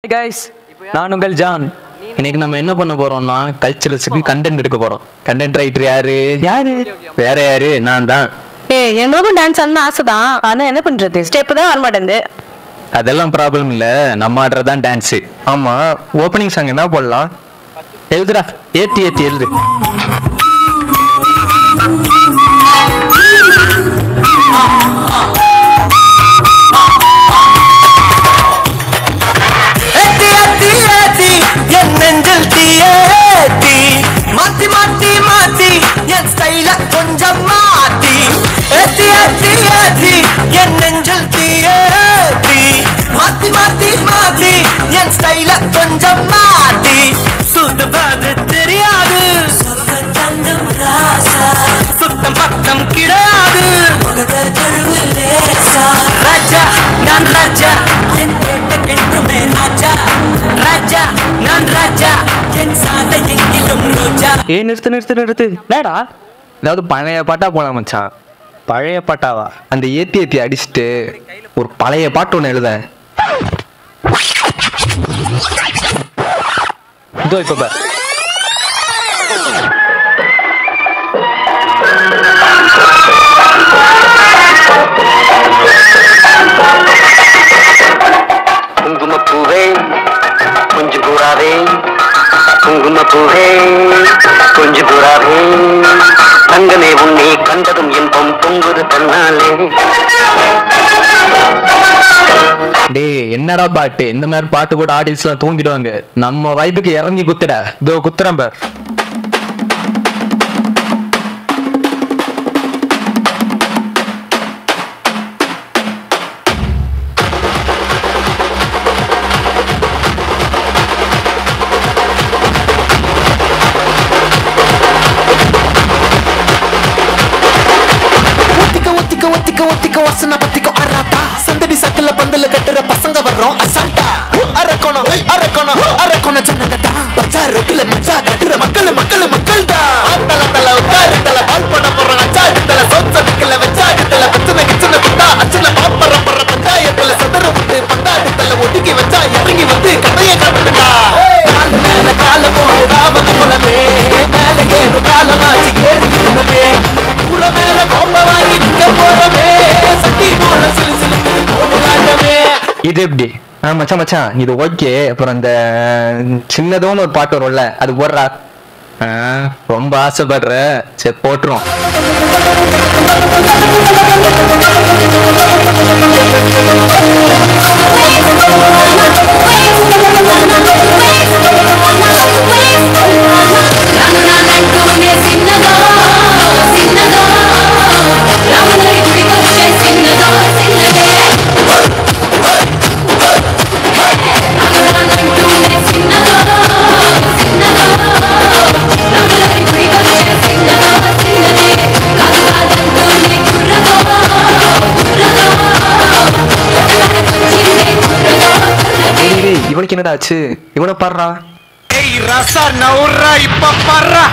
Hey guys, நான் உங்கள் John. இன்னைக்கு நம்ம என்ன பண்ண போறோம்னா கல்ச்சரல்ஸ்க்கு கண்டென்ட் எடுக்க போறோம். கண்டென்ட் ரைட்டர் யாரு? வேற யாரு? நான் தான். எனக்கும் டான்ஸ் ஆடணும்னு ஆசைதான். ஆனா என்ன பண்றது, ஸ்டெப் தான் வர மாட்டேங்குது. அதெல்லாம் ப்ராப்ளம் இல்ல, நம்ம ஆடுறதான் டான்ஸ். ஆமா, ஓப்பனிங் சாங் என்ன போடலாம்? எழுதுடா, ஏத்தி எழுது. நிறுத்து. என்னடா, ஏதாவது பழைய பாட்டா போலாம் மச்சான். பழைய பாட்டாவா? அந்த ஏத்தி அடிச்சுட்டு ஒரு பழைய பாட்டு ஒன்று எழுத. இதோ இப்ப பார். குங்குமப்பூவே கொஞ்சம் கூறாவே, குங்குமப்பூவே கொஞ்சம் கூறாவே, தங்கமே உன்னை கண்டதும் இன்பம் பொங்குது தன்னாலே. டேய், என்னடா பாட்டு? இந்த மாதிரி பாட்டு கூட ஆடியன்ஸ் எல்லாம் தூங்கிடுவாங்க. நம்ம வைப்புக்கு இறங்கி குத்துடா. இதோ குத்துறேன் பார். ஒத்திக்க வாசனை பத்திக்க அராட்டா, சந்தடி சக்கல பந்தல கட்டுற பசங்க வர்றோம் அசால்ட்டா. அரக்கோணம் சொன்னங்கட்டா, பச்சா ரொட்டில மச்சா கட்டுற மக்கள் தான். தல உத்தாரித்தல பால் பண்ண போறோம் அச்சாடுத்தல, சொச்சதுக்குல வச்சாடுத்தல, பச்சனை கிச்சனை குட்டா அச்சனை பாப்பற போற பஞ்சாயத்துல சதற விட்டு பந்தாடுத்தல ஒடுக்கி வச்சா இறங்கி வந்து கதையை காட்டுடா. கால மேல கால போடாம குலமே, மேல ஏறு காலமாச்சு ஏறி குலமே, குல மேல கோப்ப வாங்கி நிக்க போறமே, சட்டி போல சிலு சிலுக்கு போடுறாங்கமே. இது எப்படி? மச்சான் இது ஓகே. அப்புறம் இந்த சின்னதோன்னு ஒரு பாட்டு வரும்ல, அது போடுறா. ரொம்ப ஆசைப்படுற, சரி போட்டுரும். இவனுக்கு என்னடாச்சு? இவனை பாடுறா. ஏய் ரசா நவுறா, இப்ப பாடுறா.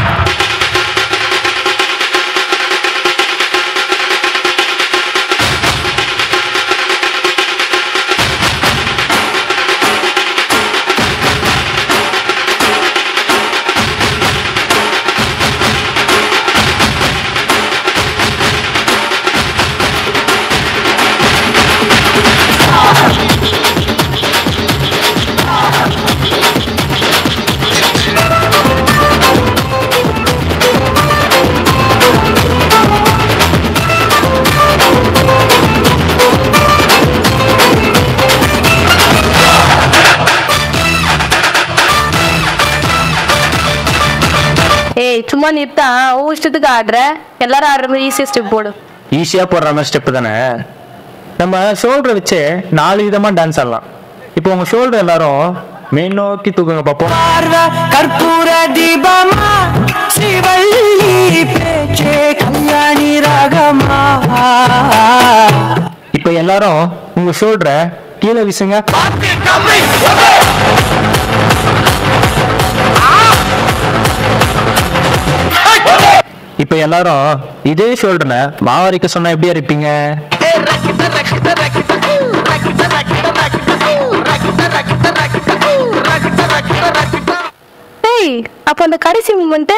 சும்மா நிறுத்தா, இஷ்டத்துக்கு ஆடுற. எல்லாரும் ஆடுற மாதிரி ஈஸியா ஸ்டெப் போடு. ஈஸியா போடுற மாதிரி ஸ்டெப் தானே. நம்ம ஷோல்டர் வச்சு 4 விதமா டான்ஸ் ஆடலாம். இப்போ உங்க ஷோல்டர் எல்லாரும் மேல் நோக்கி தூக்குங்க பாப்போம். கற்பூர தீபமா, ஸ்ரீவள்ளி பேச்சே கல்யாணி ராகமா. இப்போ எல்லாரும் உங்க ஷோல்டரை கீழே வீசுங்க. இப்ப எல்லாரும் இதே ஷோல்டர்ல மாவரிக்க சொன்னா எப்படி இருப்பீங்க? அப்ப அந்த கடைசி மூமெண்ட்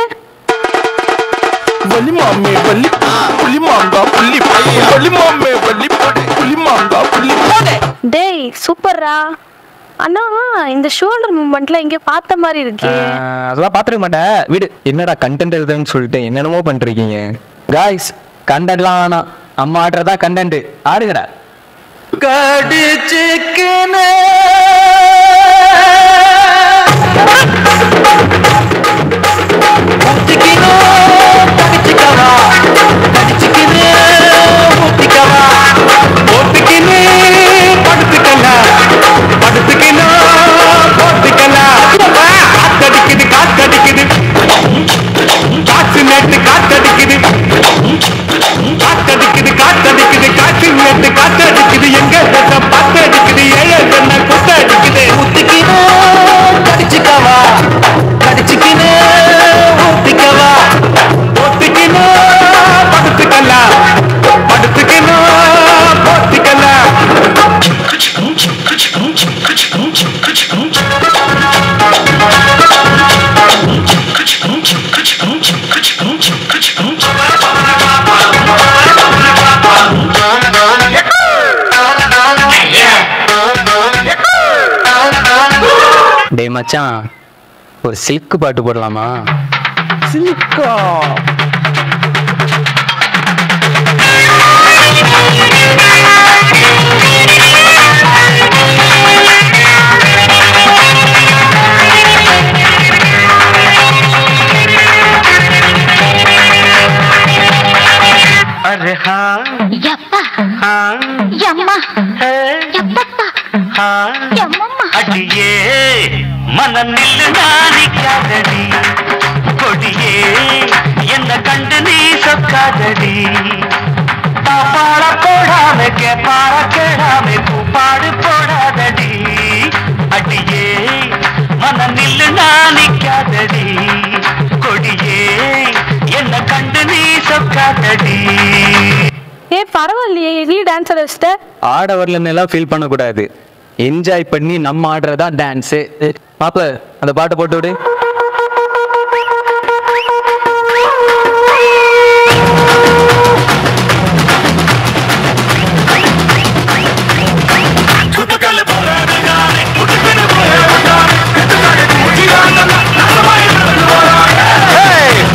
வலி மாமே வலி புலி மாங்கா புள்ளி வலி மாமே வலி புலி மாங்கா புள்ளி. டேய் சூப்பர்ரா. அண்ணா இந்த ஷோல்டர் மூமெண்ட்ல இங்க பார்த்த மாதிரி இருக்கு. அதெல்லாம் பாத்துக்க மாட்டேன் வீடு. என்னடா கண்டென்ட் எழுதுன்னு சொல்லிட்டு என்னென்னமோ பண்ணிருக்கீங்க காய்ஸ். கண்டென்ட்லாம் வேணாம், அம்மா ஆடுறதா கண்டென்ட். ஆடுங்கடா. கடிச்சுக்கினே ஊத்திக்கினே கடிச்சுக்கவா கடிச்சுக்கினே ஊத்திக்கவா ஓத்திக்கினே படுத்துக்கல படுத்துக்கினே போத்திக்கல. காத்தடிக்குது காத்தடிக்குது காற்று நேற்று காத்தடிக்குது காத்தடிக்குது காத்தடிக்குது காற்று நேற்று காத்தடிக்குது எங்க பாத்தடிக்குது ஏழை குத்தடிக்குது. ஊத்திக்கினே கடிச்சுக்கவா கடிச்சுக்கினே ஊத்திக்கவா ஓத்திக்கினே படுத்துக்கல படுத்துக்கினே போத்திக்கல. டேய் மச்சான், ஒரு சில்க் பாட்டு போடலாமா? சிலிக்கா अरे हाँ ಯಪ್ಪ हाँ ಯಮ್ಮ है ಯಪ್ಪಪ್ಪ हाँ ಯಮ್ಮಮ್ಮ அடியே மனநில் நாணிக்காதடி கொடியே என்ன கண்டு நீ சொக்காதடி. பாப்பாட போடாம கேப்பாட கேடாம பூப்பாடு போடாதடி அடியே மனநில் நாணிக்காதடி கொடியே என்ன கண்டு நீ சொக்காதடி. ஏ பரவாயில்லையே, நீ டான்ஸர் வச்சிட்ட. ஆட வரலன்னு எல்லாம் ஃபீல் பண்ணக்கூடாது. என்ஜாய் பண்ணி நம்ம ஆடுறதா டான்ஸு. மாப்பிள அந்த பாட்டை போட்டு விடு.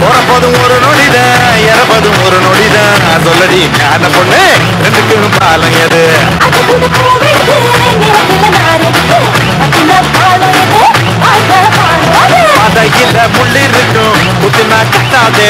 போறப்போதும் ஒரு நொடிதான் இறப்பதும் ஒரு நொடிதான் சொல்லடி ஞான பொண்ணு ரெண்டுக்கும் பாலம் எது? அதையில முள்ளிருக்கும் குத்துனா கட்டாதே.